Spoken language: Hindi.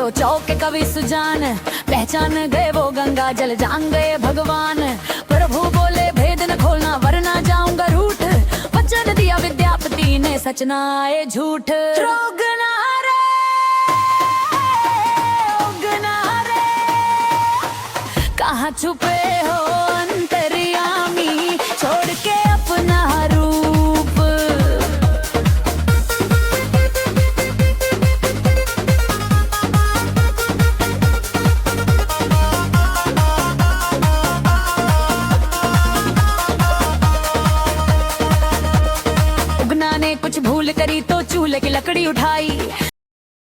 तो चौके कवि सुजान, पहचान गए वो गंगा जल, जान गए भगवान। प्रभु बोले भेद न खोलना वरना जाऊंगा रूठ, वचन दिया विद्यापति ने सच ना आए झूठ। रोगना रे, ओगना रे, कहाँ छुपे हो अंतर्यामी, छोड़ के अपना रूप। उगना ने कुछ भूल करी तो चूल्हे की लकड़ी उठाई,